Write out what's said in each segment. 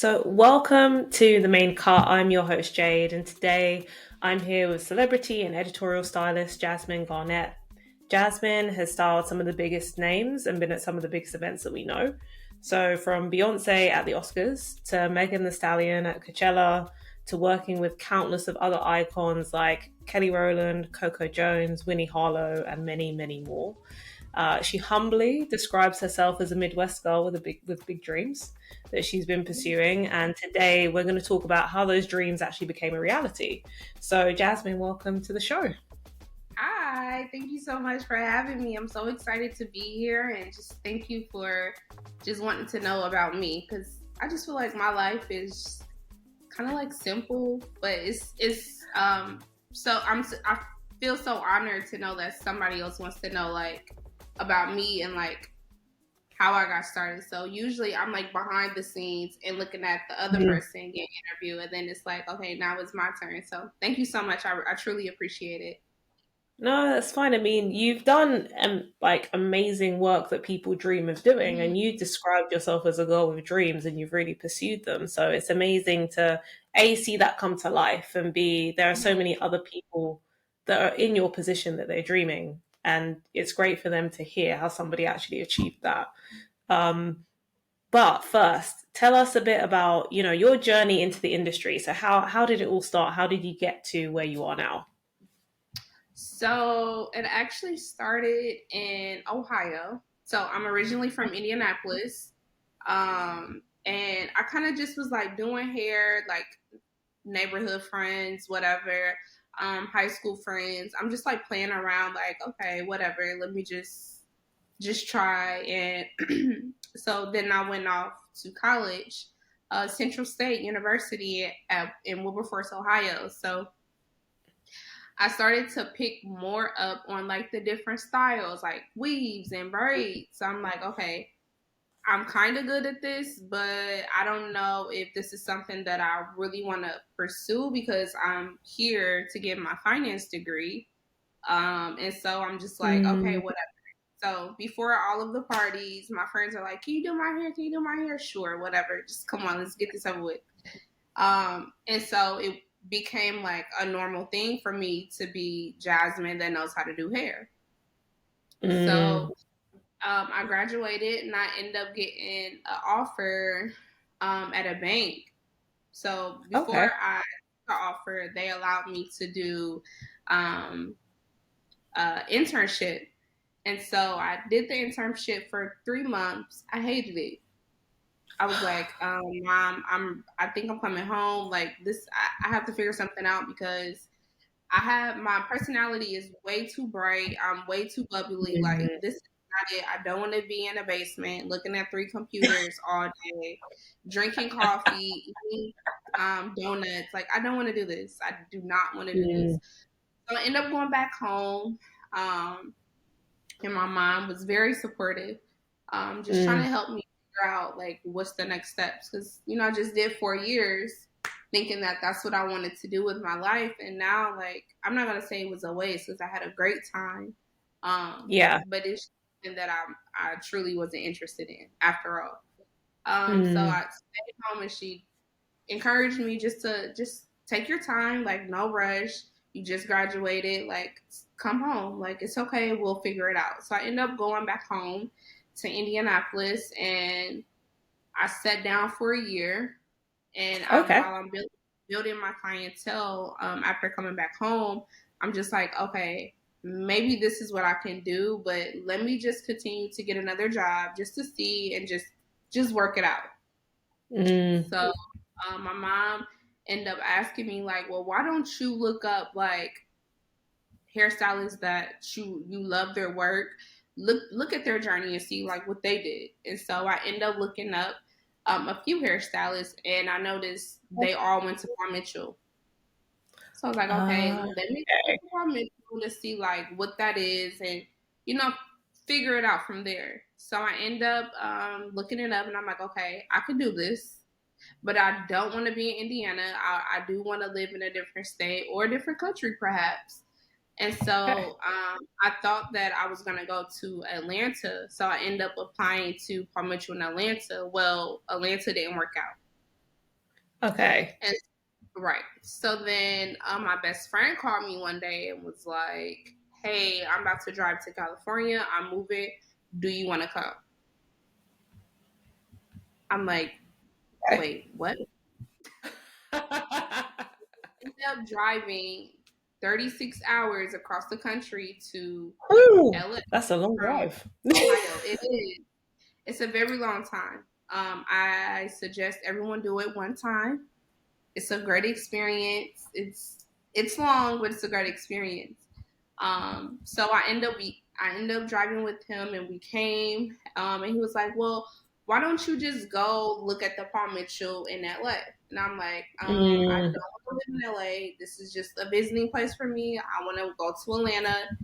So, welcome to the main cut. I'm your host, Jade, and today I'm here with celebrity and editorial stylist Jasmyne Garnett. Jasmine has styled some of the biggest names and been at some of the biggest events that we know. So, from Beyonce at the Oscars to Megan the Stallion at Coachella to working with countless of other icons like Kelly Rowland, Coco Jones, Winnie Harlow, and many, many more. She humbly describes herself as a Midwest girl with big dreams that she's been pursuing. And today we're going to talk about how those dreams actually became a reality. So, Jasmine, welcome to the show. Hi, thank you so much for having me. I'm so excited to be here and just thank you for just wanting to know about me because I just feel like my life is kind of like simple, but I feel so honored to know that somebody else wants to know like about me and like how I got started. So usually I'm like behind the scenes and looking at the other person get interviewed, and then it's like, okay, now it's my turn. So thank you so much. I truly appreciate it. No, that's fine. I mean, you've done like amazing work that people dream of doing, Mhm. and you described yourself as a girl with dreams, and you've really pursued them. So it's amazing to A, see that come to life, and B, there are so many other people that are in your position that they're dreaming, and it's great for them to hear how somebody actually achieved that. Um, but first, tell us a bit about your journey into the industry. So how did it all start? How did you get to where you are now? So it actually started in Ohio. So I'm originally from Indianapolis. And I kind of just was like doing hair, like neighborhood friends, whatever, high school friends. I'm just like playing around, like, okay, whatever, let me just try. And so then I went off to college, Central State University in Wilberforce, Ohio. So I started to pick more up on like the different styles, like weaves and braids. So I'm like, okay, I'm kind of good at this, but I don't know if this is something that I really want to pursue because I'm here to get my finance degree. And so I'm just like, okay, Mm, whatever. So before all of the parties, my friends are like, can you do my hair? Can you do my hair? Sure, whatever. Just come on, let's get this over with. And so it became like a normal thing for me to be Jasmine that knows how to do hair. mm, So I graduated and I ended up getting an offer at a bank. So before okay. I got the offer, they allowed me to do um, internship. And so I did the internship for 3 months. I hated it. I was like, Mom, I think I'm coming home. Like this, I have to figure something out because my personality is way too bright. I'm way too bubbly. Like Mm, this is not it. I don't want to be in a basement looking at three computers all day, drinking coffee, eating donuts. Like I don't want to do this. I do not want to do this. mm, So I ended up going back home. Um, and my mom was very supportive, just trying mm. to help me figure out like what's the next steps because I just did 4 years thinking that that's what I wanted to do with my life, and now like I'm not gonna say it was a waste because I had a great time, Yeah. but it's something that I truly wasn't interested in after all. So Mm. I stayed home and she encouraged me just take your time, like no rush. You just graduated, like come home, like it's okay, we'll figure it out. So I ended up going back home to Indianapolis, and I sat down for a year, and Okay. while I'm building my clientele after coming back home, I'm just like, okay, maybe this is what I can do, but let me just continue to get another job just to see and just work it out. Mm. So my mom ended up asking me like, well, why don't you look up like hairstylists that you love their work, look at their journey and see like what they did. And so I ended up looking up a few hairstylists, and I noticed they all went to Paul Mitchell. So I was like, okay, let me go Okay. to Paul Mitchell to see like what that is, and you know figure it out from there. So I end up looking it up, and I'm like, okay, I could do this, but I don't want to be in Indiana. I do want to live in a different state or a different country, perhaps. And Okay. so I thought that I was going to go to Atlanta. So I ended up applying to Paul Mitchell in Atlanta. Well, Atlanta didn't work out. Okay. And right. So then my best friend called me one day and was like, "Hey, I'm about to drive to California. I'm moving. Do you want to come?" I'm like, Okay. "Wait, what?" Ended up driving 36 hours across the country to Ooh, LA that's a long from drive. Ohio. It is. It's a very long time. I suggest everyone do it one time. It's a great experience. It's long, but it's a great experience. So I ended up driving with him, and we came. And he was like, "Well, why don't you just go look at the Paul Mitchell in LA?" And I'm like, "I don't Mm, want to live in LA. This is just a visiting place for me. I want to go to Atlanta.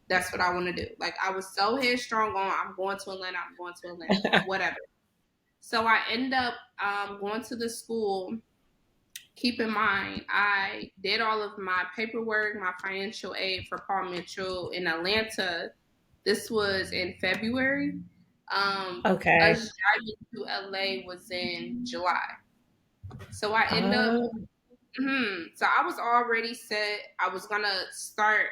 That's what I want to do." Like I was so headstrong on, I'm going to Atlanta. I'm going to Atlanta. Whatever. So I end up going to the school. Keep in mind, I did all of my paperwork, my financial aid for Paul Mitchell in Atlanta. This was in February. okay. Us driving to LA was in July. So I end up, Uh, so I was already set. I was gonna start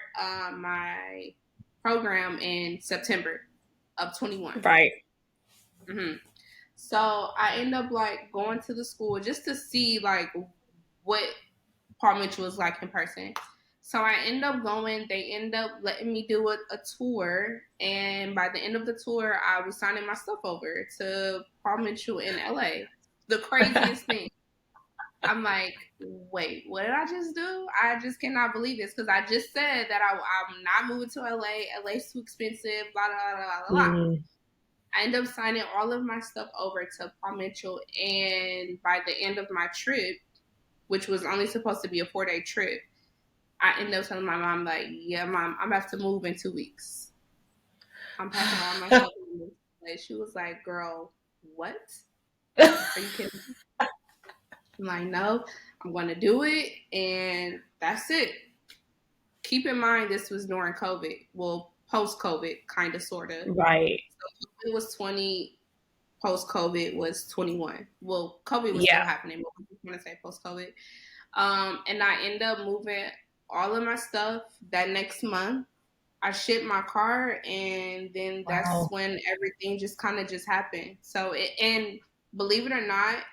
my program in September of 21. right. Mm-hmm. So I end up like going to the school just to see like what Paul Mitchell was like in person. So I end up going. They end up letting me do a tour, and by the end of the tour, I was signing my stuff over to Paul Mitchell in LA. The craziest thing. I'm like, wait, what did I just do? I just cannot believe this because I just said that I'm not moving to LA. LA's too expensive. Blah blah blah blah blah. Mm, I end up signing all of my stuff over to Paul Mitchell, and by the end of my trip, which was only supposed to be a 4-day trip, I ended up telling my mom, like, "Yeah, mom, I'm about to move in 2 weeks. I'm packing all my stuff." And she was like, "Girl, what? Are you kidding me?" I'm like, "No, I'm going to do it, and that's it." Keep in mind, this was during COVID. Well, post COVID, kind of, sort of. right. So it was 20. Post COVID was 21. Well, COVID was still Yeah. happening, but I'm going to say post COVID. And I end up moving all of my stuff that next month. I shipped my car, and then that's Wow. when everything just kind of just happened. So, and believe it or not,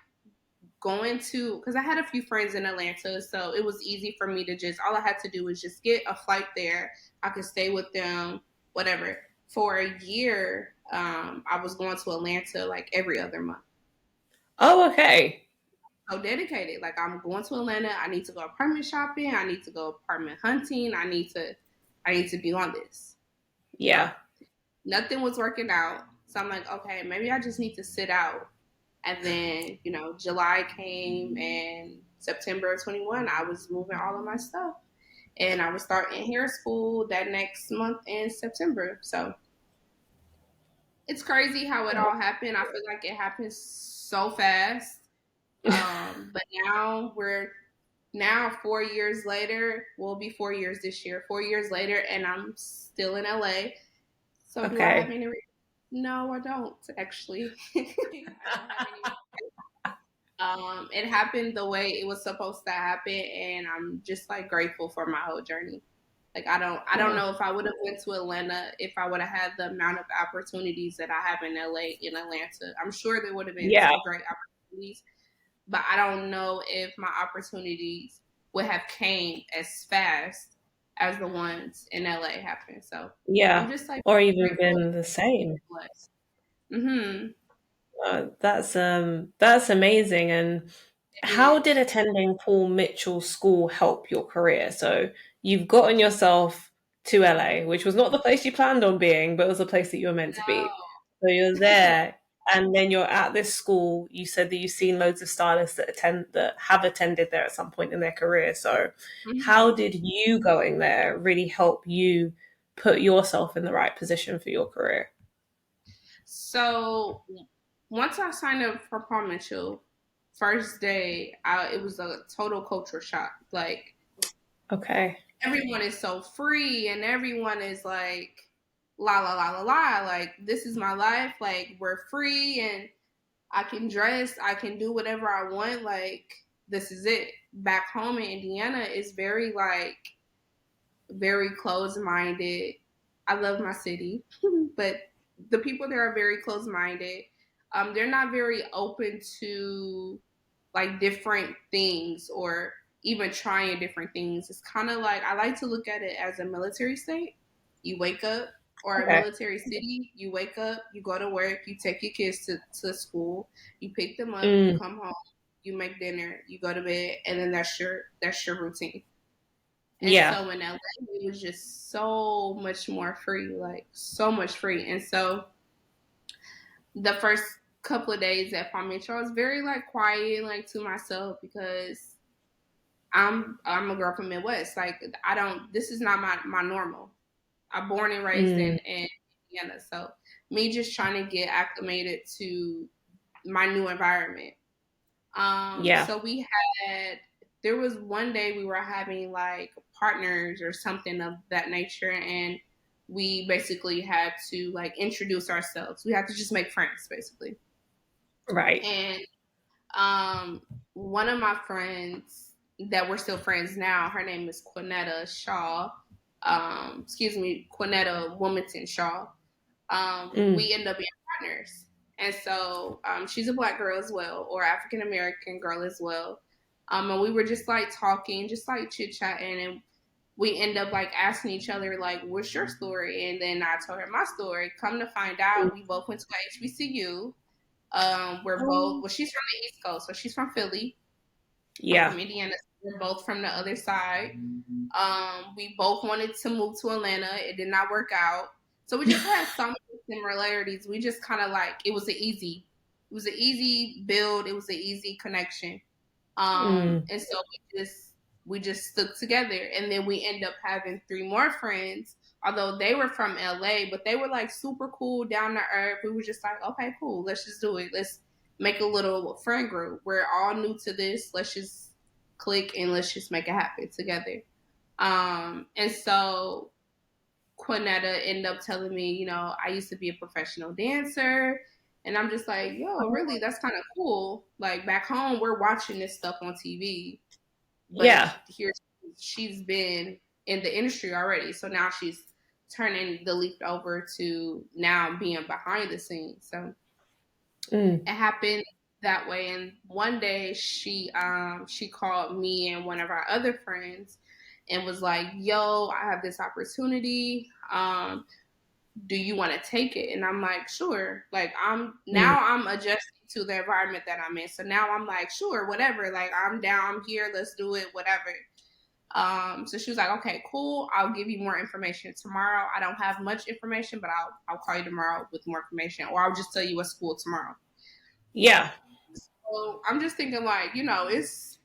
going to, because I had a few friends in Atlanta, so it was easy for me to just, all I had to do was just get a flight there. I could stay with them, whatever. For a year, I was going to Atlanta like every other month. Oh, okay. So dedicated. Like I'm going to Atlanta. I need to go apartment shopping. I need to go apartment hunting. I need to be on this. Yeah. Well, nothing was working out. So I'm like, okay, maybe I just need to sit out. And then, July came and September of 21, I was moving all of my stuff. And I was starting hair school that next month in September. So it's crazy how it all happened. I feel like it happened so fast. But now 4 years later, we'll be 4 years this year. 4 years later, and I'm still in LA. So do I have Okay. any? No, I don't actually. I don't have any. It happened the way it was supposed to happen, and I'm just like grateful for my whole journey. Like I don't Wow. know if I would have went to Atlanta if I would have had the amount of opportunities that I have in LA in Atlanta. I'm sure there would have been Yeah. some great opportunities, but I don't know if my opportunities would have came as fast as the ones in LA happened. So I'm Yeah. just like Or even grateful been the same. and blessed. Mm-hmm. That's amazing. And It how did is. attending Paul Mitchell School help your career? So you've gotten yourself to LA, which was not the place you planned on being, but it was the place that you were meant to be. So you're there, and then you're at this school. You said that you've seen loads of stylists that have attended there at some point in their career. So how Mm-hmm. did you going there really help you put yourself in the right position for your career? So once I signed up for Paul Mitchell, first day, it was a total culture shock. Like Okay. everyone is so free, and everyone is like la la la la la. Like this is my life. Like we're free, and I can dress. I can do whatever I want. Like this is it. Back home in Indiana is very like very closed minded. I love my city, but the people there are very closed minded. They're not very open to like different things or even trying different things. It's kind of like I like to look at it as a military state. You wake up, or a Okay. military city, you wake up, you go to work, you take your kids to school, you pick them up, you Mm. come home, you make dinner, you go to bed, and then that's your routine. And Yeah. so in LA, it was just so much more free, like so much free. And so the first couple of days at Palm Beach, I was very like quiet, like to myself because I'm a girl from Midwest. Like I don't. This is not my normal. I'm born and raised Mm. in Indiana, so me just trying to get acclimated to my new environment. Yeah. So we had there was one day we were having like partners or something of that nature, and we basically had to like introduce ourselves. We had to just make friends, basically. Right. And one of my friends that we're still friends now, her name is Quinetta Shaw. Quinetta Wilmington Shaw. Mm. We end up being partners. And so she's a black girl as well, or African American girl as well. And we were just like talking, just like chit chatting, and we end up like asking each other like, "What's your story?" And then I told her my story. Come to find out, we both went to HBCU. We're both. Oh. Well, she's from the East Coast, so she's from Philly. I'm Yeah. from Indiana. So we're both from the other side. We both wanted to move to Atlanta. It did not work out. So we just had so many similarities. We just kind of like it was an easy build. It was an easy connection. Mm. And so we just stuck together, and then we end up having three more friends. Although they were from LA, but they were like super cool, down to earth. We were just like, okay, cool, let's just do it. Let's make a little friend group. We're all new to this. Let's just click and let's just make it happen together. And so Quinetta ended up telling me, I used to be a professional dancer. And I'm just like, yo, really, that's kind of cool. Like back home, we're watching this stuff on TV, but Yeah. here she's been in the industry already. So now she's turning the leap over to now being behind the scenes. So Mm. it happened that way. And one day she called me and one of our other friends and was like, yo, I have this opportunity. Do you want to take it? And I'm like, sure. Like Mm. I'm adjusting to the environment that I'm in. So now I'm like, sure, whatever. Like I'm down, I'm here, let's do it, whatever. So she was like, okay, cool. I'll give you more information tomorrow. I don't have much information, but I'll call you tomorrow with more information, or I'll just tell you at school tomorrow. Yeah. So I'm just thinking like, it's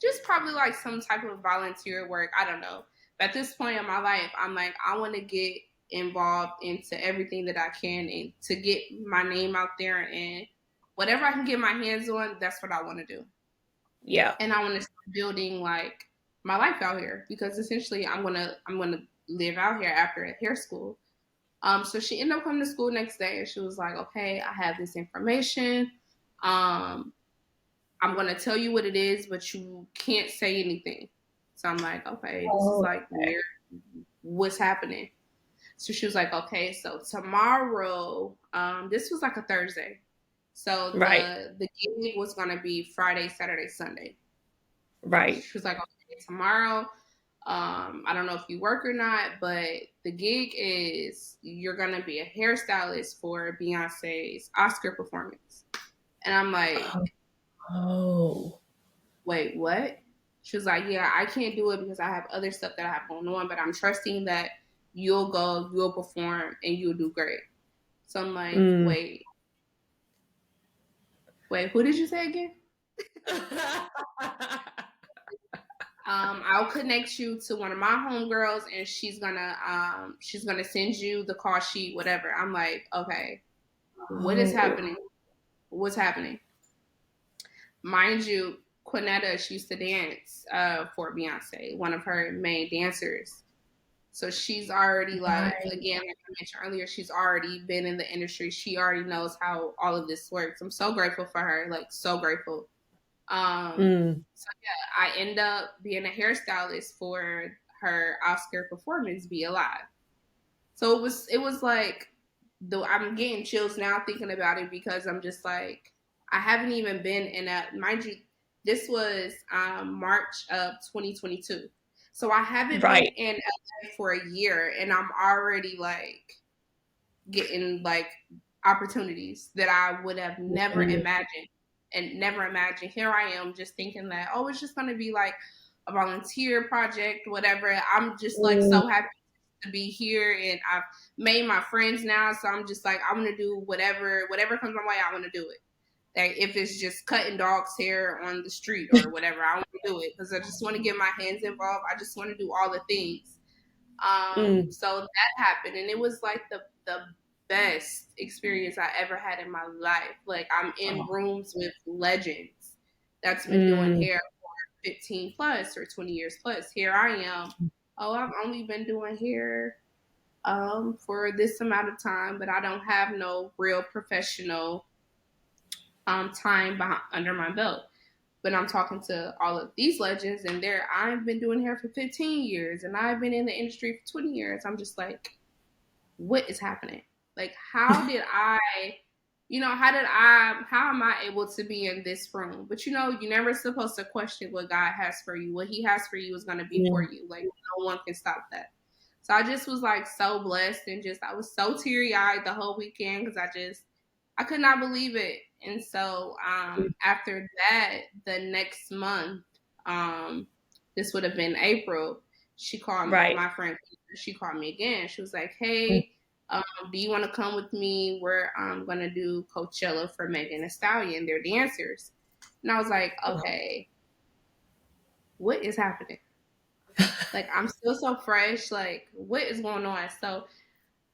just probably like some type of volunteer work. I don't know. But at this point in my life, I'm like, I want to get involved into everything that I can and to get my name out there, and whatever I can get my hands on, that's what I want to do. Yeah. And I want to start building like my life out here because essentially I'm gonna live out here after hair school. So she ended up coming to school next day and she was like, okay, I have this information. Um, I'm gonna tell you what it is, but you can't say anything. So I'm like, okay, this is Oh. like weird. What's happening? So she was like, okay, so tomorrow, this was like a Thursday. So Right. the gig was gonna be Friday, Saturday, Sunday. Right. She was like, okay, tomorrow, I don't know if you work or not, but the gig is you're gonna be a hairstylist for Beyonce's Oscar performance. And I'm like, Oh. wait, what? She was like, yeah, I can't do it because I have other stuff that I have going on, but I'm trusting that you'll go, you'll perform, and you'll do great. So I'm like, Mm. wait, who did you say again? I'll connect you to one of my homegirls, and she's gonna send you the call sheet, whatever. I'm like, okay, what is Oh. happening? What's happening? Mind you, Quinetta, she used to dance for Beyonce, one of her main dancers. So she's already like, Right. again, like I mentioned earlier, she's already been in the industry. She already knows how all of this works. I'm so grateful for her, like so grateful. So yeah, I end up being a hairstylist for her Oscar performance, Be Alive. So it was like, though I'm getting chills now thinking about it, because I'm just like, I haven't even been in a, mind you, this was March of 2022. So I haven't been Right. in LA for a year, and I'm already like getting like opportunities that I would have never Mm. imagined, and never imagined. Here I am just thinking that, oh, it's just going to be like a volunteer project, whatever. I'm just like Mm. so happy to be here, and I've made my friends now. So I'm just like, I want to do whatever comes my way. I want to do it. Like if it's just cutting dogs' hair on the street or whatever, I want to do it because I just want to get my hands involved. I just want to do all the things. Mm. So that happened, and it was like the best experience I ever had in my life. Like I'm in Oh. rooms with legends that's been doing Mm. hair for 15 plus or 20 years plus. Here I am. Oh, I've only been doing hair for this amount of time, but I don't have no real professional time under my belt. But I'm talking to all of these legends, and I've been doing hair for 15 years, and I've been in the industry for 20 years. I'm just like, what is happening? Like, how am I able to be in this room? But you're never supposed to question what God has for you. What He has for you is going to be for Yeah. you. Like, no one can stop that. So I just was like so blessed, and I was so teary eyed the whole weekend because I could not believe it. And so after that, the next month, this would have been April, she called Right. my friend. She called me again. She was like, Mm. "Hey, do you want to come with me? We're going to do Coachella for Megan the Stallion. They're dancers." And I was like, Oh. "Okay, what is happening? Like, I'm still so fresh. Like, what is going on?" So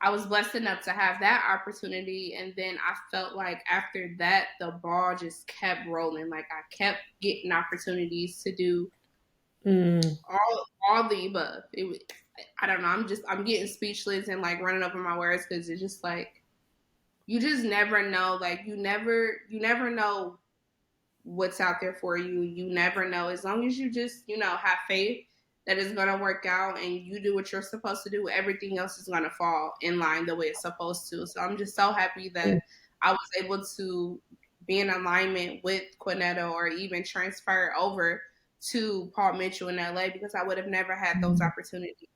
I was blessed enough to have that opportunity. And then I felt like after that, the ball just kept rolling. Like I kept getting opportunities to do Mm. all the above. I don't know. I'm getting speechless and like running over my words because it's just like, you just never know. Like you never know what's out there for you. You never know. As long as you just, have faith that it's going to work out and you do what you're supposed to do, everything else is going to fall in line the way it's supposed to. So I'm just so happy that Mm. I was able to be in alignment with Quinetta or even transfer over to Paul Mitchell in LA, because I would have never had those Mm. opportunities.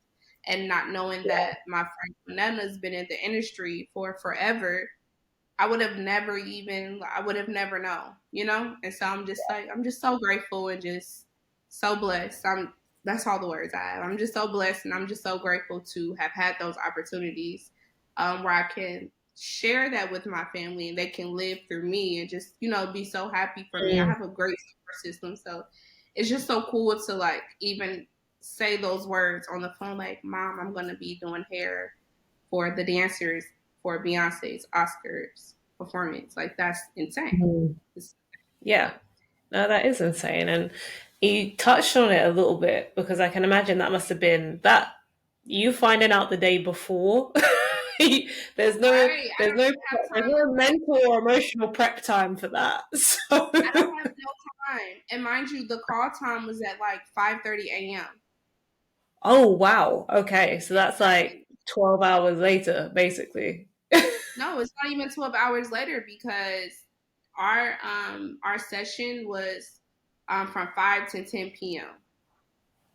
And not knowing Yeah. that my friend Quinetta's been in the industry for forever, I would have never known. And so I'm just so grateful and just so blessed. That's all the words I have. I'm just so blessed, and I'm just so grateful to have had those opportunities where I can share that with my family and they can live through me and just, be so happy for me. I Mm. have a great support system. So it's just so cool to like even say those words on the phone, like, "Mom, I'm going to be doing hair for the dancers for Beyonce's Oscars performance." Like that's insane. Mm. Yeah. Yeah. No, that is insane. And you touched on it a little bit because I can imagine that must have been that you finding out the day before. there's no Right. there's no there's no mental or emotional prep time for that. So I don't have no time. And mind you, the call time was at like 5:30 a.m. oh wow. Okay. So that's like 12 hours later, basically. No, it's not even 12 hours later, because our session was from 5 to 10 p.m.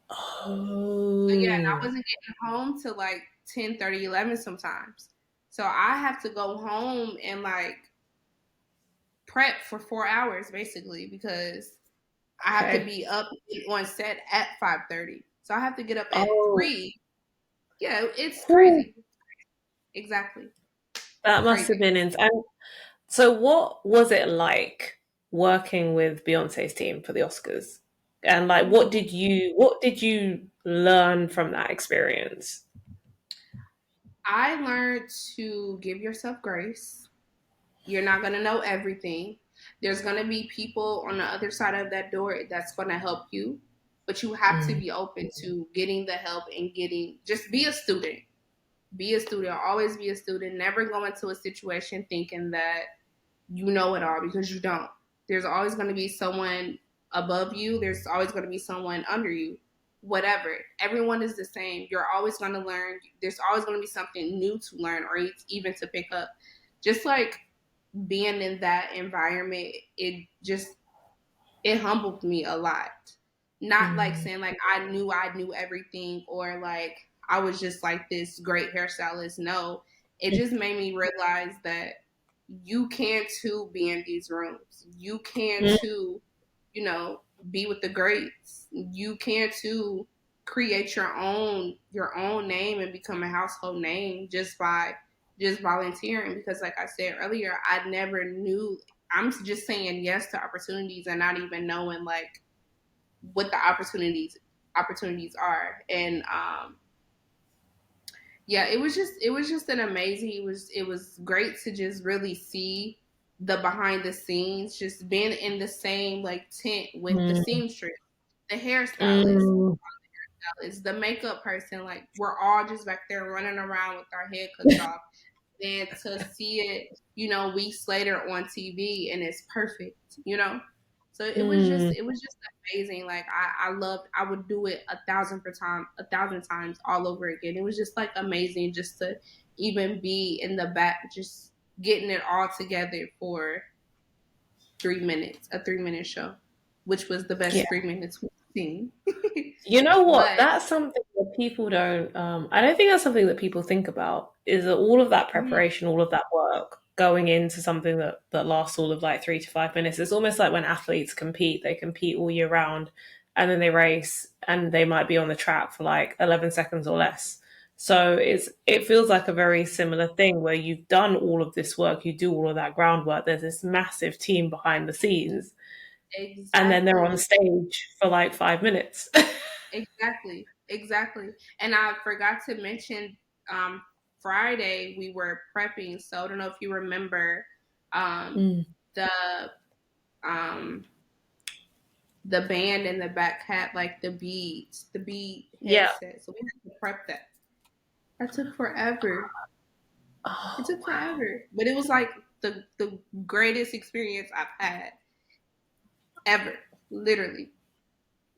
So yeah, and I Oh. wasn't getting home till like 10:30, 11 sometimes. So I have to go home and like prep for 4 hours basically, because I have to Okay. be up on set at 5:30. So I have to get up at Oh. 3. Yeah, it's Whew. crazy. Exactly. That must have Crazy. been insane. So, what was it like working with Beyonce's team for the Oscars? And like, Ooh. what did you learn from that experience? I learned to give yourself grace. You're not going to know everything. There's going to be people on the other side of that door that's going to help you, but you have to Mm. be open to getting the help and just be a student. Be a student. Always be a student. Never go into a situation thinking that you know it all, because you don't. There's always going to be someone above you. There's always going to be someone under you. Whatever. Everyone is the same. You're always going to learn. There's always going to be something new to learn or even to pick up. Just like being in that environment, it humbled me a lot. Not like saying like I knew everything or like I was just like this great hairstylist. No, it just made me realize that you can too be in these rooms. You can too, be with the greats. You can too create your own name and become a household name just by just volunteering because like I said earlier, I never knew. I'm just saying yes to opportunities and not even knowing like what the opportunities are. And yeah, it was just an amazing. It was great to just really see the behind the scenes, just being in the same like tent with the seamstress, the hairstylist, the makeup person. Like we're all just back there running around with our head cut off, and to see it, weeks later on TV and it's perfect. So it was just amazing. Like I would do it 1,000 times all over again. It was just like amazing just to even be in the back, just getting it all together for 3 minutes, a 3 minute show, which was the best Yeah. 3 minutes we've seen. You know what? But That's something that people don't, I don't think that's something that people think about is that all of that mhm, preparation, all of that work going into something that lasts all of like 3 to 5 minutes. It's almost like when athletes compete, they compete all year round and then they race and they might be on the track for like 11 seconds or less. So it feels like a very similar thing where you've done all of this work, you do all of that groundwork. There's this massive team behind the scenes, and then they're on exactly. stage for like 5 minutes. Exactly, exactly. And I forgot to mention um, Friday we were prepping. So I don't know if you remember um, Mm. the um, the band in the back had like the bead Yeah. headset. So we had to prep that. That took forever. It Oh, took wow. forever, but it was like the greatest experience I've had ever. Literally,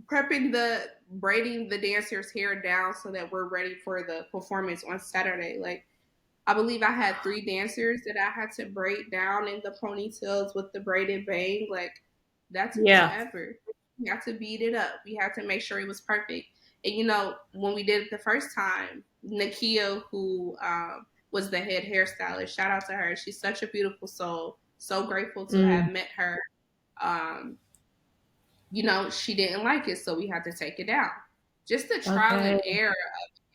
prepping the braiding the dancers' hair down so that we're ready for the performance on Saturday. Like I believe I had 3 dancers that I had to braid down in the ponytails with the braided bang. Like that took Yeah. forever. We had to beat it up. We had to make sure it was perfect. And when we did it the first time, Nakia, who was the head hairstylist, shout out to her. She's such a beautiful soul. So grateful to have Mm. met her. Um, she didn't like it, so we had to take it down. Just the trial Okay. and error.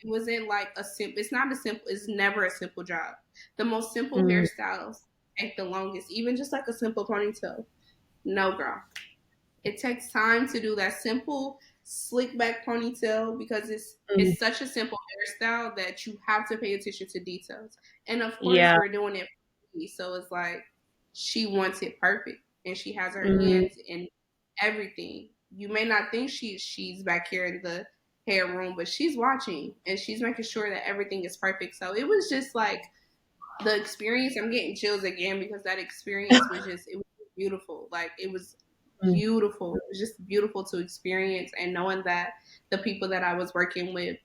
It wasn't like it's not a simple. It's never a simple job. The most simple Mm. hairstyles take the longest. Even just like a simple ponytail. No, girl. It takes time to do that simple slick back ponytail because it's Mm. it's such a simple hairstyle that you have to pay attention to details. And of course, Yeah. we're doing it for me, so it's like she wants it perfect, and she has her Mm. hands in everything. You may not think she's back here in the hair room, but she's watching and she's making sure that everything is perfect. So it was just like the experience. I'm getting chills again because that experience was beautiful. Like it was Mm. beautiful. It was just beautiful to experience, and knowing that the people that I was working with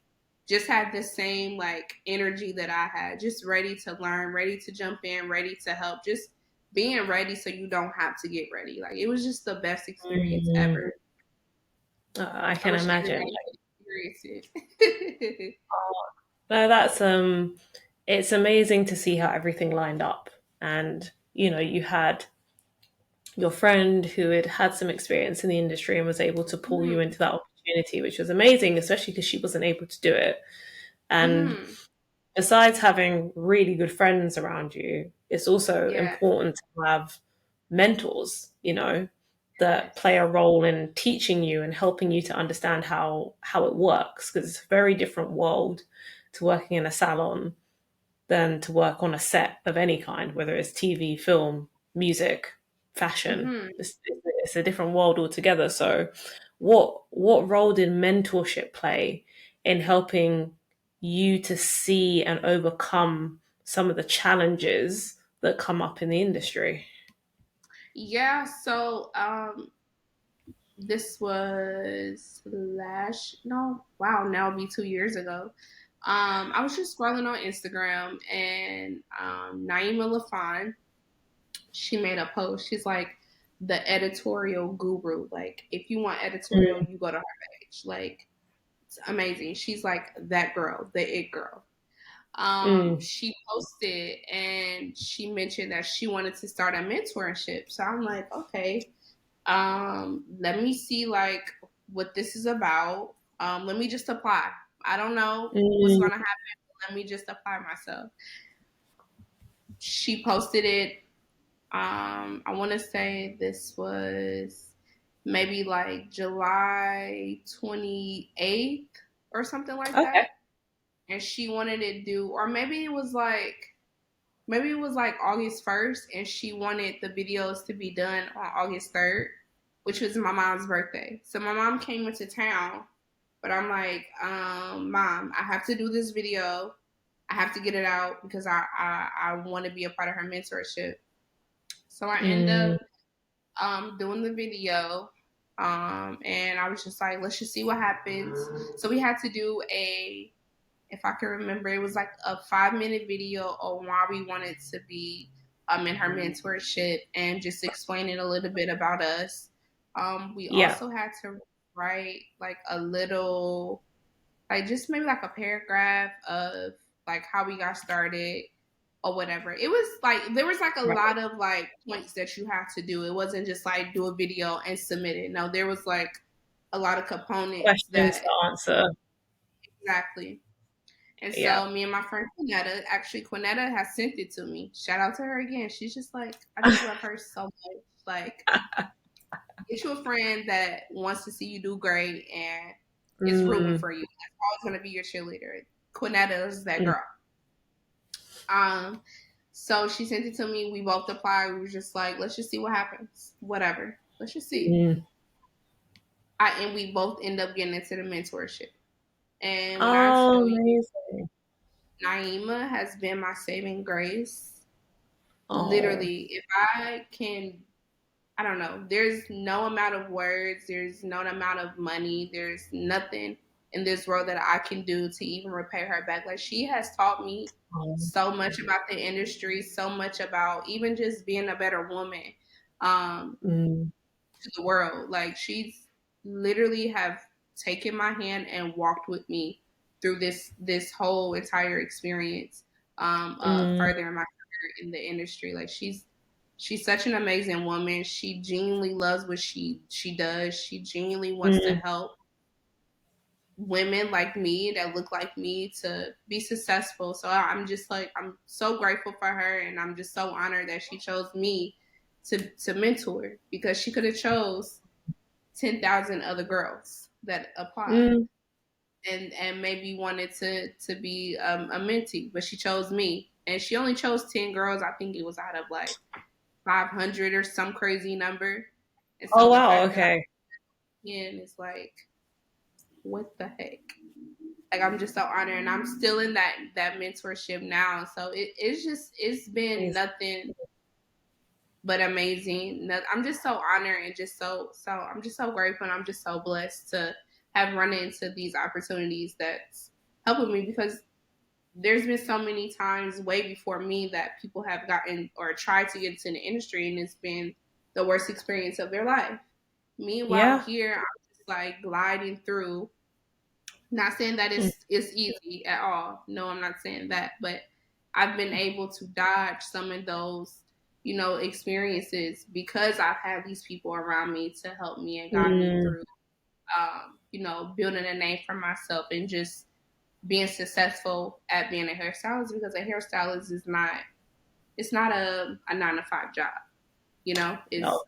just had the same like energy that I had, just ready to learn, ready to jump in, ready to help, just being ready so you don't have to get ready. Like it was just the best experience Mm. ever. I I can wish imagine. everybody could experience it. No, that's it's amazing to see how everything lined up. And, you had your friend who had had some experience in the industry and was able to pull you Mhm. into that opportunity, which was amazing, especially because she wasn't able to do it. And Mhm. besides having really good friends around you, it's also Yeah. important to have mentors, that play Yes. a role in teaching you and helping you to understand how it works, because it's a very different world to working in a salon than to work on a set of any kind, whether it's TV, film, music, fashion. Mhm. It's a different world altogether. So, what role did mentorship play in helping you to see and overcome some of the challenges that come up in the industry? Yeah. So This was now it'll be 2 years ago. I was just scrolling on Instagram and Naima Lafon, she made a post. She's like the editorial guru. Like if you want editorial, Mm, you go to her page. Like it's amazing. She's like that girl, the it girl. mm, She posted and she mentioned that she wanted to start a mentorship. So I'm like, okay, let me see like what this is about. Let me just apply. I don't know what's mm. gonna happen. Let me just apply myself. She posted it. I want to say this was maybe like July 28th or something like Okay. that. And she wanted to do, or maybe it was like August 1st, and she wanted the videos to be done on August 3rd, which was my mom's birthday. So my mom came into town, but I'm like, Mom, I have to do this video. I have to get it out because I want to be a part of her mentorship. So I end Mm, up doing the video. And I was just like, let's just see what happens. So we had to do if I can remember, it was like a 5 minute video on why we wanted to be in her mentorship and just explaining a little bit about us. We yeah. also had to write like a little, like just maybe like a paragraph of like how we got started or whatever. It was like there was like a Right. lot of like points that you have to do. It wasn't just like do a video and submit it. No, there was like a lot of components Questions that to answer. exactly. And Yeah. so me and my friend Quinetta, actually Quinetta has sent it to me. Shout out to her again. She's just like, I just love her so much. Like, get you a friend that wants to see you do great and is rooting Mm, for you. That's always gonna be your cheerleader. Quinetta is that mm, girl. Um, so she sent it to me. We both applied. We were just like, let's just see what happens. Whatever. Let's just see. mm. And we both end up getting into the mentorship. And when I Oh, tell you, amazing. Naima has been my saving grace. Oh. Literally, if I can, I don't know, there's no amount of words, there's no amount of money, there's nothing in this world that I can do to even repay her back. Like, she has taught me Oh. so much about the industry, so much about even just being a better woman um, Mm, to the world. Like, she's literally have taken my hand and walked with me through this whole entire experience of mm, furthering my career in the industry. Like she's such an amazing woman. She genuinely loves what she does. She genuinely wants to mm, help women like me that look like me to be successful. So I'm just like I'm so grateful for her, and I'm just so honored that she chose me to mentor because she could have chose 10,000 other girls that applied mm. and maybe wanted to be a mentee, but she chose me, and she only chose 10 girls. I think it was out of like 500 or some crazy number. And Oh, so the wow. fact that Okay. I'm in is like, what the heck? Like I'm just so honored, and I'm still in that mentorship now. So it's been Amazing. nothing but amazing. I'm just so honored and just so I'm just so grateful, and I'm just so blessed to have run into these opportunities that's helping me because there's been so many times way before me that people have gotten or tried to get into the industry, and it's been the worst experience of their life. Meanwhile, Yeah. here I'm just like gliding through. Not saying that Mm, it's easy at all. No, I'm not saying that, but I've been able to dodge some of those, experiences because I've had these people around me to help me and guide me mm, through, building a name for myself and just being successful at being a hairstylist because a hairstylist is not it's not a 9 to 5 job. no. It's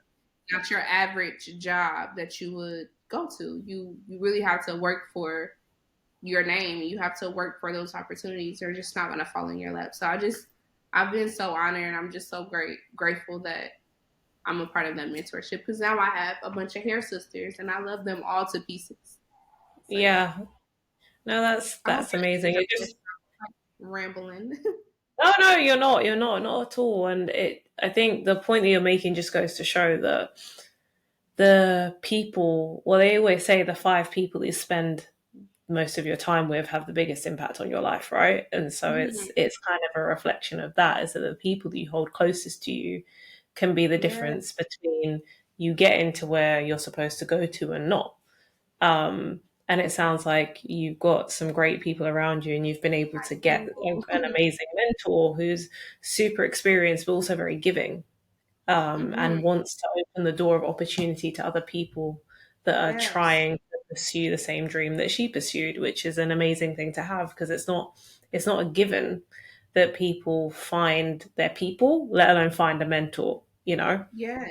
not your average job that you would go to. You really have to work for your name. You have to work for those opportunities. They're just not going to fall in your lap. So I've been so honored, and I'm just so grateful that I'm a part of that mentorship because now I have a bunch of hair sisters, and I love them all to pieces. So yeah, Yeah. No, I hope that's amazing. It I'm just rambling. no, no, you're not. You're not at all. And I think the point that you're making just goes to show that the people, well, they always say the 5 people you spend most of your time with have the biggest impact on your life, right? And so Mhm. it's kind of a reflection of that, is that the people that you hold closest to you can be the Yeah. difference between you getting to where you're supposed to go to and not. And it sounds like you've got some great people around you and you've been able to get Ooh. an amazing mentor who's super experienced but also very giving, and Mhm. wants to open the door of opportunity to other people that are Yes. trying to pursue the same dream that she pursued, which is an amazing thing to have, because it's not a given that people find their people, let alone find a mentor, you know? Yes.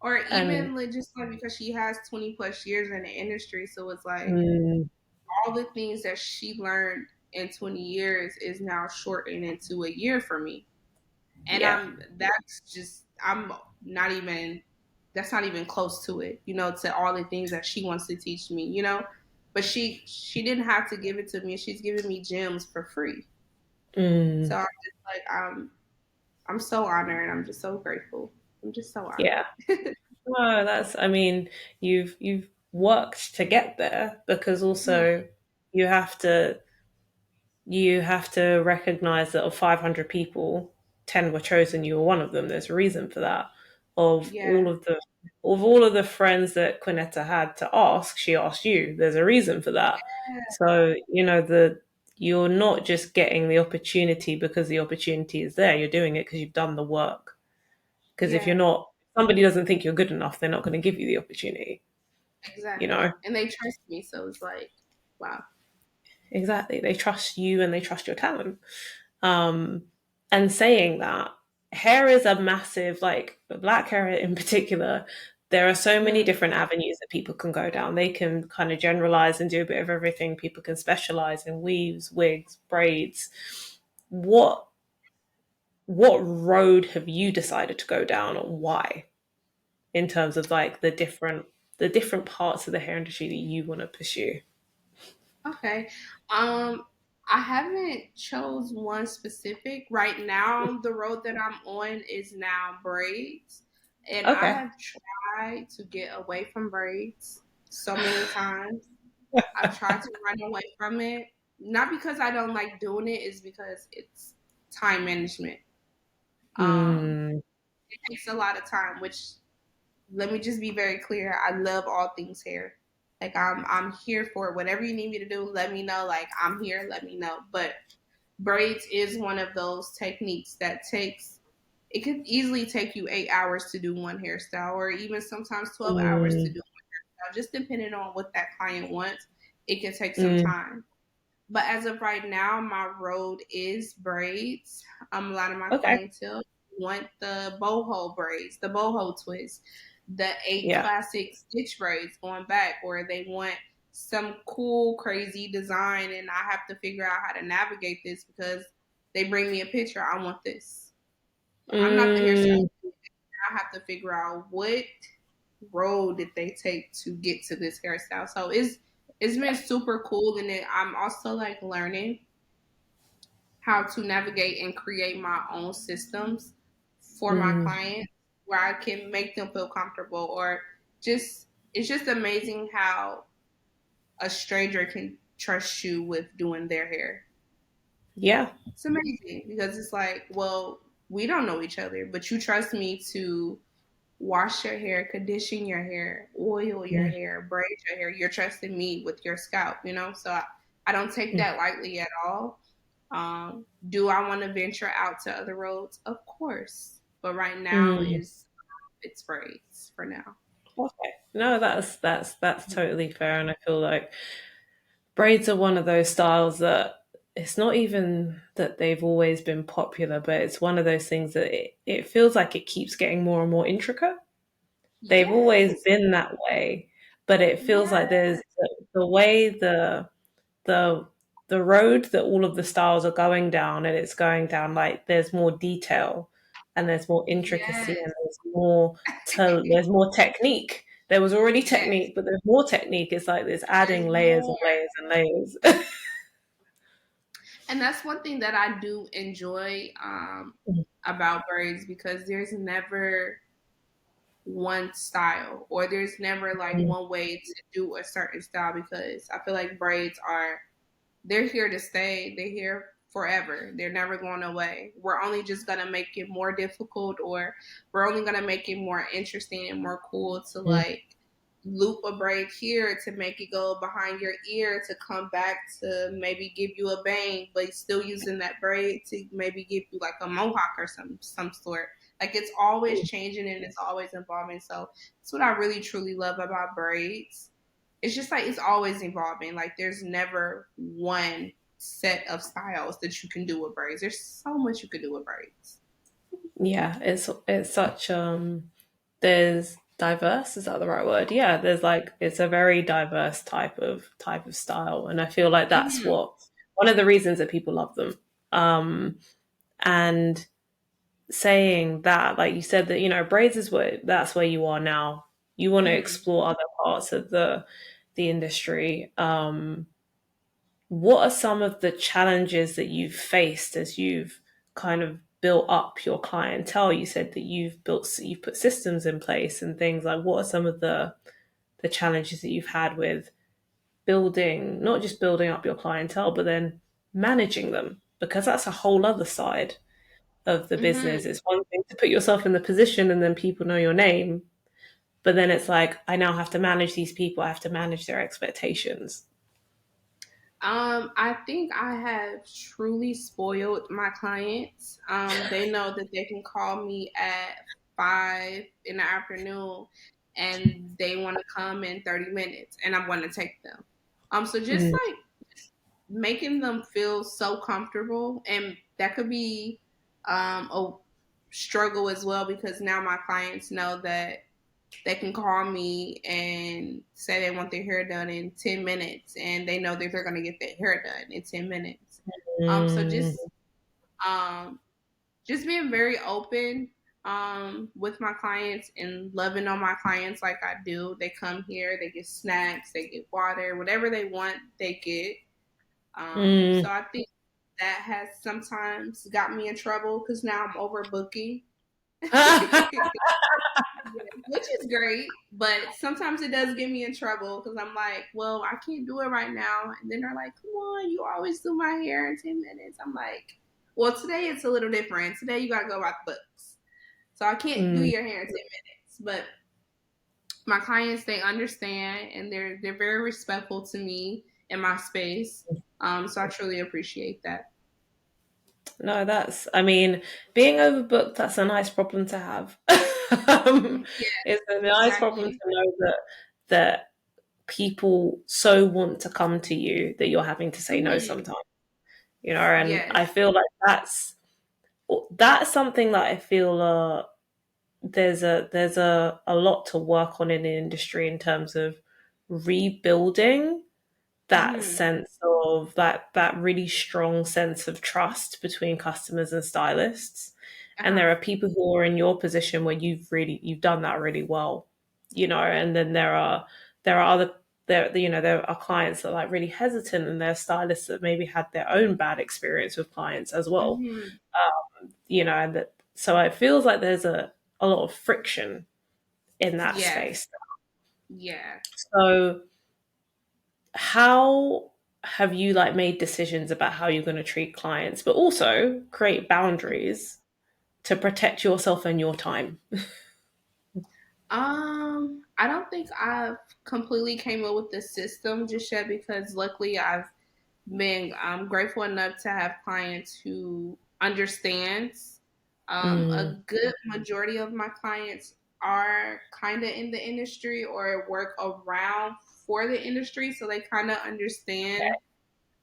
Or And even like, just like because she has 20 plus years in the industry, so it's like mm, all the things that she learned in 20 years is now shortened into a year for me. And yeah. I'm not even, that's not even close to it, to all the things that she wants to teach me. But she didn't have to give it to me. She's giving me gems for free. So Mm, I'm just like, I'm so honored. I'm just so grateful. I'm just so honored. yeah. No, that's, I mean, you've worked to get there, because Hmm. also you have to you have to recognize that of 500 people, 10 were chosen, you were one of them. There's a reason for that. Of Yeah. all of the friends that Quinetta had to ask, she asked you. There's a reason for that. So, you're not just getting the opportunity because the opportunity is there. You're doing it because you've done the work. Because if you're Yeah. not, somebody doesn't think you're good enough, they're not going to give you the opportunity, you know? Exactly. And they trust me, so it's like, wow. Exactly. They trust you and they trust your talent. Um, and saying that, hair is a massive, like black hair in particular, there are so many Hmm. different avenues that people can go down. They can kind of generalize and do a bit of everything. People can specialize in weaves, wigs, braids. What what road have you decided to go down, or why, in terms of like the different parts of the hair industry that you want to pursue? Okay. Um, I haven't chose one specific. Right now, the road that I'm on is now braids. And I Okay. have tried to get away from braids so many times. I've tried to run away from it. Not because I don't like doing it, it's because it's time management. Um, Mm, it takes a lot of time, which, let me just be very clear. I love all things hair. Like I'm here for it. Whatever you need me to do, let me know. Like I'm here, let me know. But braids is one of those techniques that takes, it could easily take you 8 hours to do one hairstyle, or even sometimes 12 hours to mm, do one hairstyle, just depending on what that client wants. It can take some mm. time. But as of right now, my road is braids. A lot of my Okay. clientele want the boho braids, the boho twist, the eight Yeah. classic stitch braids going back, or they want some cool, crazy design, and I have to figure out how to navigate this because they bring me a picture. I want this. I'm not the hairstylist. Mm, I have to figure out what road did they take to get to this hairstyle. So it's been super cool, and then I'm also like learning how to navigate and create my own systems for my mm. clients where I can make them feel comfortable, or just, it's just amazing how a stranger can trust you with doing their hair. Yeah. It's amazing because it's like, well, we don't know each other, but you trust me to wash your hair, condition your hair, oil your Mm, hair, braid your hair. You're trusting me with your scalp. So I don't take mm, that lightly at all. Do I want to venture out to other roads? Of course. But right now mm. is it's braids for now. Okay. No, that's totally fair, and I feel like braids are one of those styles that it's not even that they've always been popular, but it's one of those things that it feels like it keeps getting more and more intricate. They've always Yes. been that way, but it feels like Yes. there's the way the the road that all of the styles are going down, and it's going down, like there's more detail and there's more intricacy and Yes. there's more technique. There was already Yes. technique, but there's more technique. It's like there's There's adding layers and more. layers and layers. And that's one thing that I do enjoy about braids, because there's never one style, or there's never like one way to do a certain style, because I feel like braids are, they're here to stay. They're here forever. They're never going away. We're only just gonna make it more difficult, or we're only gonna make it more interesting and more cool to like loop a braid here to make it go behind your ear to come back to maybe give you a bang, but still using that braid to maybe give you like a mohawk or some sort. Like it's always changing and it's always evolving. So that's what I really truly love about braids. It's just like it's always evolving. Like there's never one set of styles that you can do with braids. There's so much you could do with braids. Yeah, it's such there's diverse, is that the right word? Yeah, there's like it's a very diverse type of style, and I feel like that's Mm-hmm. what one of the reasons that people love them. And saying that, like you said, that braids is where that's where you are now. You want to Mm-hmm. explore other parts of the industry. What are some of the challenges that you've faced as you've kind of built up your clientele? You said that you've put systems in place and things like, what are some of the challenges that you've had with building, not just building up your clientele, but then managing them? Because that's a whole other side of the Mm-hmm. business. It's one thing to put yourself in the position and then people know your name, but then it's like, I now have to manage these people, I have to manage their expectations. I think I have truly spoiled my clients. They know that they can call me at 5 in the afternoon and they want to come in 30 minutes and I'm going to take them. So just Mm. like making them feel so comfortable, and that could be a struggle as well, because now my clients know that they can call me and say they want their hair done in 10 minutes and they know that they're going to get their hair done in 10 minutes. So Mm. um, just being very open with my clients and loving on my clients like I do. They come here, they get snacks, they get water, whatever they want, they get. So Mm. I think that has sometimes got me in trouble because now I'm overbooking. Which is great, but sometimes it does get me in trouble because I'm like, well, I can't do it right now. And then they're like, come on, you always do my hair in 10 minutes. I'm like, well, today it's a little different. Today you got to go by the books. So I can't do Mm. your hair in 10 minutes. But my clients, they understand and they're very respectful to me in my space. So I truly appreciate that. No, I mean, being overbooked, that's a nice problem to have. Yeah, It's a nice problem to exactly. know that people so want to come to you that you're having to say no Mm-hmm. sometimes, and I Yes. feel like that's something that I feel there's a lot to work on in the industry in terms of rebuilding that Mm-hmm. sense of that really strong sense of trust between customers and stylists. And Uh-huh. there are people who are in your position where you've done that really well, and then there are other there are clients that are like really hesitant, and there are stylists that maybe had their own bad experience with clients as well. Mm-hmm. And that, so it feels like there's a lot of friction in that Yes. space. Yeah. So how have you like made decisions about how you're going to treat clients, but also create boundaries to protect yourself and your time? I don't think I've completely came up with the system just yet, because luckily I've been grateful enough to have clients who understands. A Mm, good majority of my clients are kind of in the industry or work around for the industry, so they kind of understand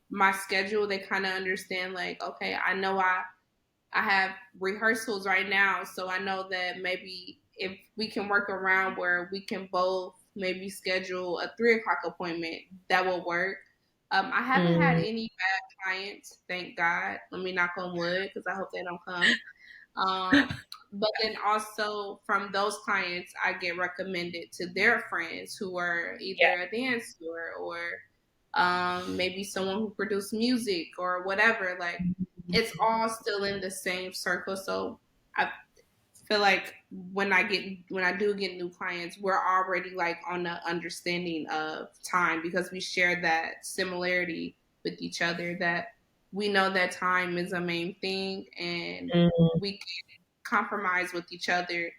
my schedule. They kind of understand like, okay, I have rehearsals right now, so I know that maybe if we can work around where we can both maybe schedule a 3 o'clock appointment, that will work. I haven't had mm, any bad clients, thank God. Let me knock on wood because I hope they don't come. Um, but then also from those clients, I get recommended to their friends who are yeah. either a dancer or maybe someone who produced music or whatever. Like it's all still in the same circle. So I feel like when I do get new clients, we're already like on the understanding of time because we share that similarity with each other that we know that time is a main thing and Mm. we can compromise with each other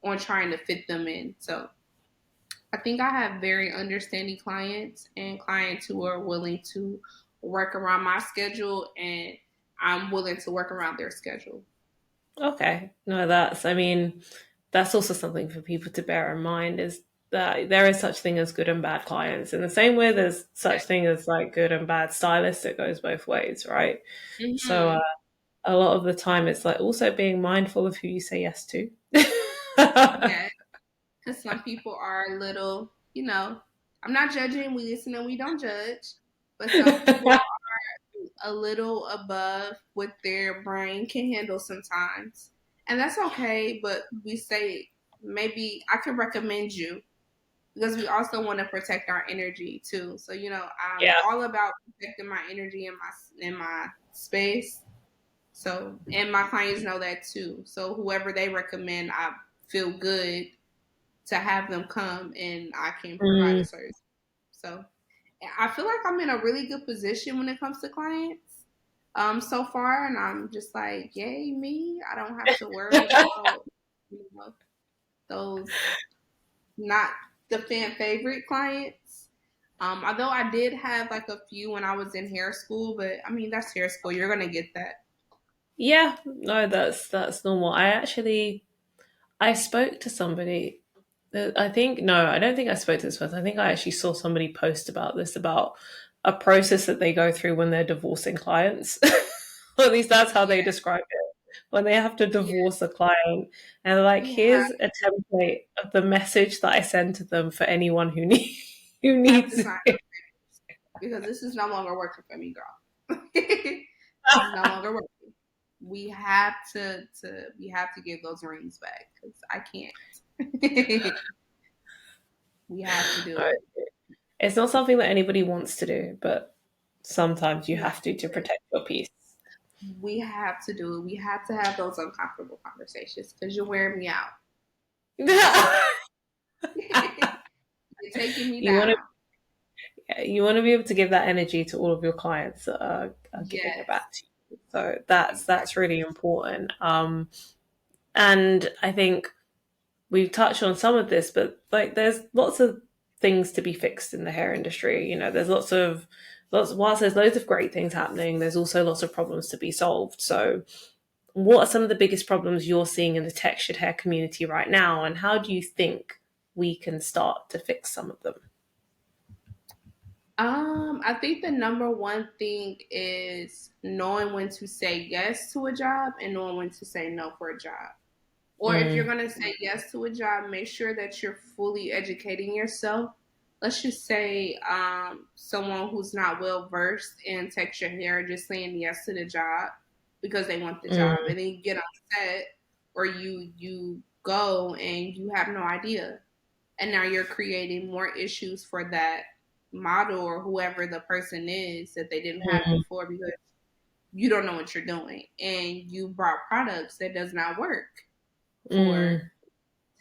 on trying to fit them in. So I think I have very understanding clients and clients who are willing to work around my schedule and I'm willing to work around their schedule. Okay. No, I mean, that's also something for people to bear in mind is that there is such thing as good and bad clients. In the same way there's such thing as like good and bad stylists, it goes both ways, right? So Mm-hmm. a lot of the time it's like also being mindful of who you say yes to. Yeah, because some people are a little, I'm not judging. We listen and we don't judge. But some people are a little above what their brain can handle sometimes. And that's okay. But we say, maybe I could recommend you because we also want to protect our energy too. So, I'm Yeah. all about protecting my energy in my space. So, and my clients know that too. So, whoever they recommend, I feel good to have them come and I can provide a Mm. service. So I feel like I'm in a really good position when it comes to clients so far. And I'm just like, yay, me. I don't have to worry about those not the fan favorite clients. Although I did have like a few when I was in hair school, but I mean, that's hair school. You're going to get that. Yeah, no, that's normal. I spoke to somebody. I think no, I don't think I spoke to this person. I think I actually saw somebody post about this about a process that they go through when they're divorcing clients. Or at least that's how they Yeah. describe it. When they have to Yeah. divorce a client, and they're like, We have, "Here's a template of the message that I send to them for anyone who who you have to needs sign it." because this is no longer working for me, girl. This is no longer working. We have to give those rings back because I can't. We have to do it. It's not something that anybody wants to do, but sometimes you No, have to protect your peace. we have to do it. We have to have those uncomfortable conversations because you're wearing me out. You're taking me You want down. you want to be able to give that energy to all of your clients that are giving it Yes, back to you. So that's exactly. really important. And I think we've touched on some of this, but like there's lots of things to be fixed in the hair industry. There's lots whilst there's loads of great things happening, there's also lots of problems to be solved. So what are some of the biggest problems you're seeing in the textured hair community right now, and how do you think we can start to fix some of them? I think the number one thing is knowing when to say yes to a job and knowing when to say no for a job. Or if you're Mm, going to say yes to a job, make sure that you're fully educating yourself. Let's just say someone who's not well versed in texture hair just saying yes to the job because they want the job, mm, and then you get upset or you go and you have no idea, and now you're creating more issues for that model or whoever the person is that they didn't have mm, before because you don't know what you're doing and you brought products that does not work for mm,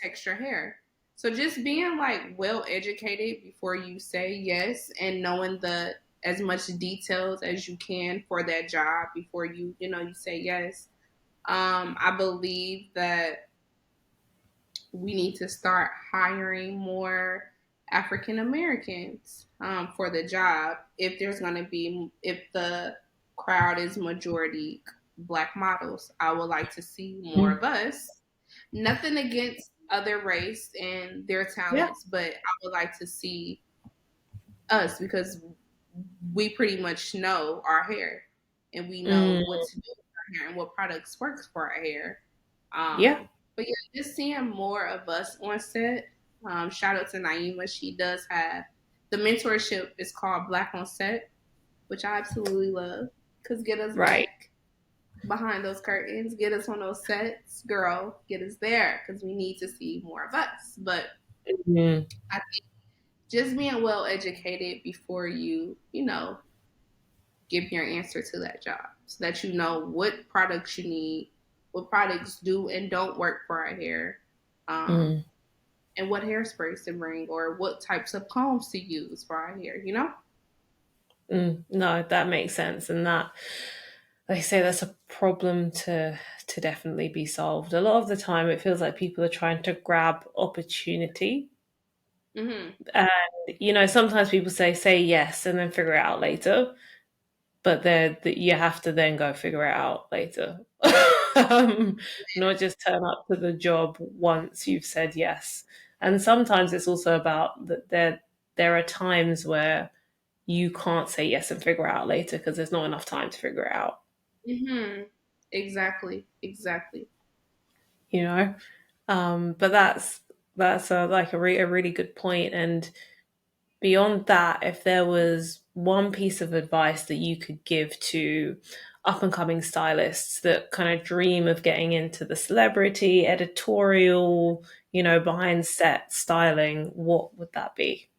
texture hair. So just being like well educated before you say yes and knowing the as much details as you can for that job before you say yes. I believe that we need to start hiring more African Americans for the job if the crowd is majority black models. I would like to see more mm. of us. Nothing against other race and their Yeah. talents, but I would like to see us because we pretty much know our hair and we know Mm, what to do with our hair and what products works for our hair. yeah. But yeah, just seeing more of us on set. Shout out to Naima. She does have the mentorship is called Black on Set, which I absolutely love. Cause get us Right. back behind those curtains, get us on those sets, girl, get us there because we need to see more of us. But Mm, I think just being well educated before you give your answer to that job so that you know what products you need, what products do and don't work for our hair, Mm, and what hairsprays to bring or what types of combs to use for our hair, you know? no, that makes sense, and that, like I say, that's a problem to definitely be solved. A lot of the time, it feels like people are trying to grab opportunity. Mm-hmm. And sometimes people say yes and then figure it out later, but you have to then go figure it out later. um, Not just turn up to the job once you've said yes. And sometimes it's also about that there are times where you can't say yes and figure it out later because there's not enough time to figure it out. Mm-hmm. Exactly. Exactly. You know, but that's a really good point. And beyond that, if there was one piece of advice that you could give to up and coming stylists that kind of dream of getting into the celebrity, editorial, behind set styling, what would that be?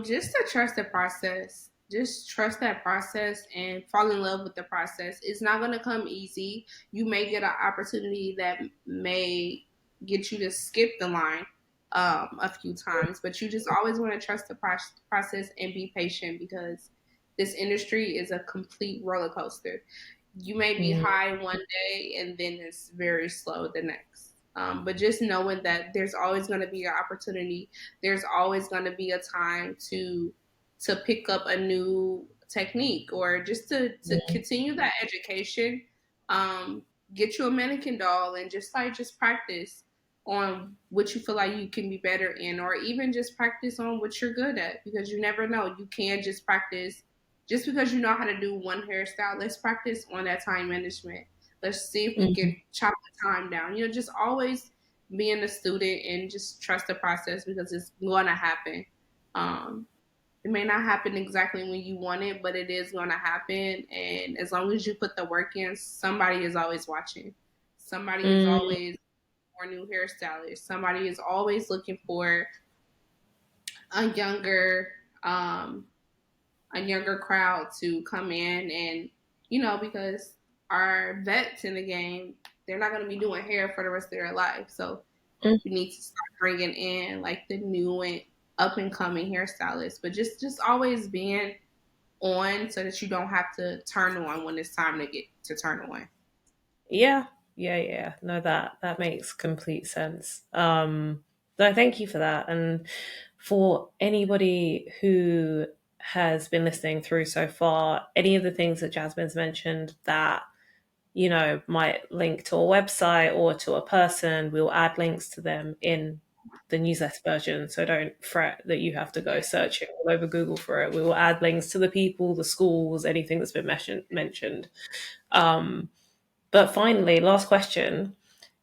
Just to trust the process. Just trust that process and fall in love with the process. It's not gonna come easy. You may get an opportunity that may get you to skip the line a few times, but you just always want to trust the process and be patient because this industry is a complete roller coaster. You may be Mm, high one day and then it's very slow the next. But just knowing that there's always going to be an opportunity, there's always going to be a time to pick up a new technique or just to mm, continue that education. Um, get you a mannequin doll and just practice on what you feel like you can be better in, or even just practice on what you're good at because you never know. You can just practice just because you know how to do one hairstyle. Let's practice on that time management. Let's see if we can mm. chop the time down. Just always being a student and just trust the process because it's going to happen. Um, it may not happen exactly when you want it, but it is going to happen. And as long as you put the work in, somebody is always watching. Somebody is Mm, always for new hairstylists. Somebody is always looking for a younger, um, a younger crowd to come in and because our vets in the game, they're not going to be doing hair for the rest of their life, so mm. we need to start bringing in like the new and up and coming hairstylists, but just always being on so that you don't have to turn on when it's time to get to turn on. Yeah, yeah. No, that makes complete sense. So thank you for that. And for anybody who has been listening through so far, any of the things that Jasmine's mentioned that might link to a website or to a person, we'll add links to them in the newsletter version. So don't fret that you have to go Yeah. searching all over Google for it. We will add links to the people, the schools, anything that's been mentioned. Um, but finally, last question,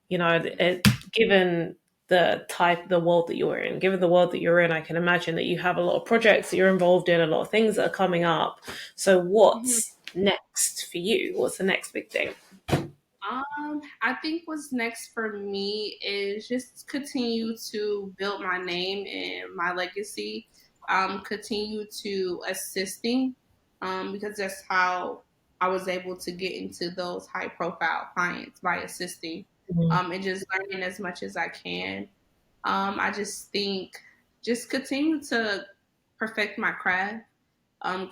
given the world that you're in, I can imagine that you have a lot of projects that you're involved in, a lot of things that are coming up. So Mhm. what's next for you? What's the next big thing? I think what's next for me is just continue to build my name and my legacy. Continue to assisting, because that's how I was able to get into those high profile clients by assisting, Mm, and just learning as much as I can. I just think just continue to perfect my craft,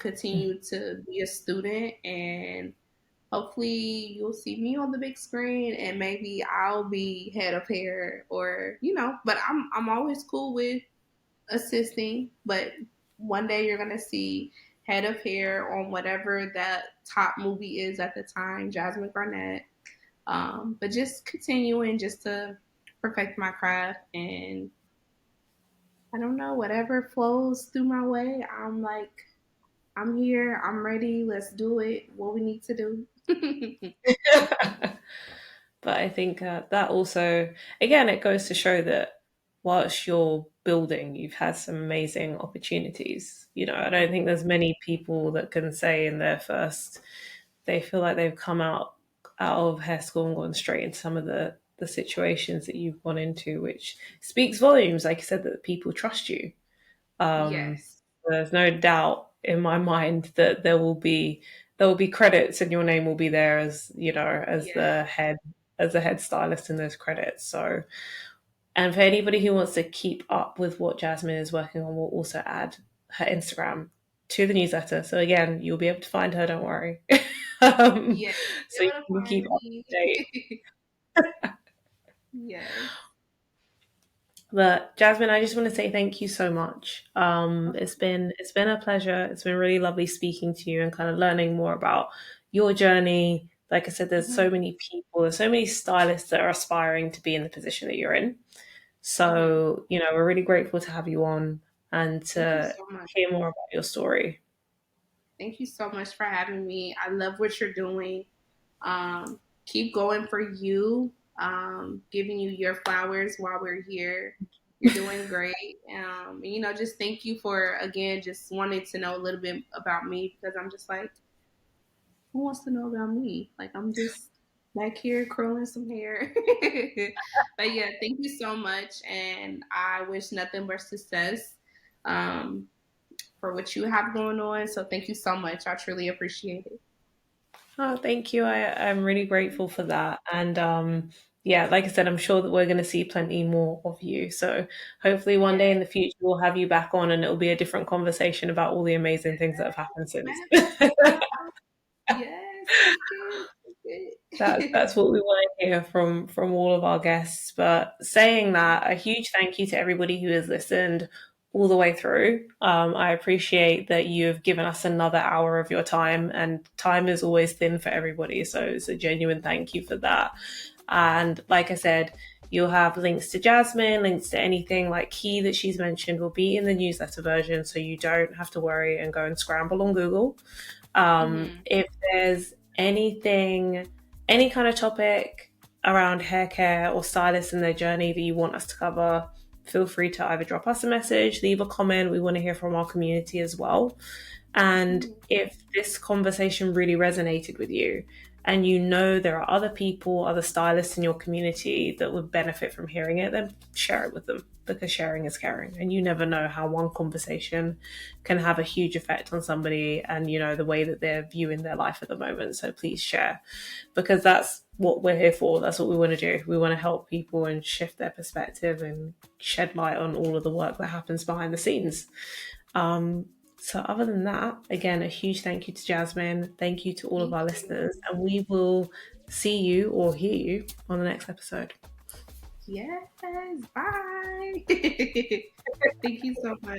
continue to be a student, and hopefully you'll see me on the big screen and maybe I'll be head of hair or but I'm always cool with assisting, but one day you're gonna see head of hair on whatever that top movie is at the time, Jasmyne Garnett. But just continuing just to perfect my craft, and I don't know, whatever flows through my way, I'm like, I'm here, I'm ready, let's do it, what we need to do. But I think that also, again, it goes to show that whilst you're building, you've had some amazing opportunities. I don't think there's many people that can say in their first, they feel like they've come out of hair school and gone straight into some of the situations that you've gone into, which speaks volumes, like I said, that people trust you. Um, Yes. there's no doubt in my mind that there will be there will be credits, and your name will be there as, as Yeah. the head stylist in those credits. So, and for anybody who wants to keep up with what Jasmine is working on, we'll also add her Instagram to the newsletter. So again, you'll be able to find her. Don't worry. Yeah. So Be you able to can keep find up me. to date. Yes. But Jasmine, I just want to say thank you so much. Okay. It's been a pleasure. It's been really lovely speaking to you and kind of learning more about your journey. Like I said, there's so Mhm. many people, there's so many stylists that are aspiring to be in the position that you're in. Mhm. So, we're really grateful to have you on and Thank you to so much. hear more about your story. Thank you so much for having me. I love what you're doing. Keep going for you. Giving you your flowers while we're here. You're doing great. Just thank you for again just wanting to know a little bit about me because I'm just like, who wants to know about me? Like I'm just back here curling some hair. But yeah, thank you so much, and I wish nothing but success um, for what you have going on. So thank you so much. I truly appreciate it. Oh, thank you. I'm really grateful for that. And yeah, like I said, I'm sure that we're going to see plenty more of you. So hopefully one day Yes. in the future we'll have you back on and it'll be a different conversation about all the amazing things that have happened since. Yes, let's get it. That's what we want to hear from all of our guests. But saying that, a huge thank you to everybody who has listened all the way through. I appreciate that you've given us another hour of your time, and time is always thin for everybody. So it's a genuine thank you for that. And like I said, you'll have links to Jasmine, links to anything like key that she's mentioned will be in the newsletter version, so you don't have to worry and go and scramble on Google. Hmm. If there's anything, any kind of topic around hair care or stylists in their journey that you want us to cover, feel free to either drop us a message, leave a comment. We want to hear from our community as well. And Hmm. if this conversation really resonated with you, and there are other people, other stylists in your community that would benefit from hearing it, then share it with them because sharing is caring. And you never know how one conversation can have a huge effect on somebody and, the way that they're viewing their life at the moment. So please share because that's what we're here for. That's what we want to do. We want to help people and shift their perspective and shed light on all of the work that happens behind the scenes. Um, so, other than that, again, a huge thank you to Jasmine. Thank you to all of Thank our listeners, you. and we will see you or hear you on the next episode. Yes. Bye. Thank you so much.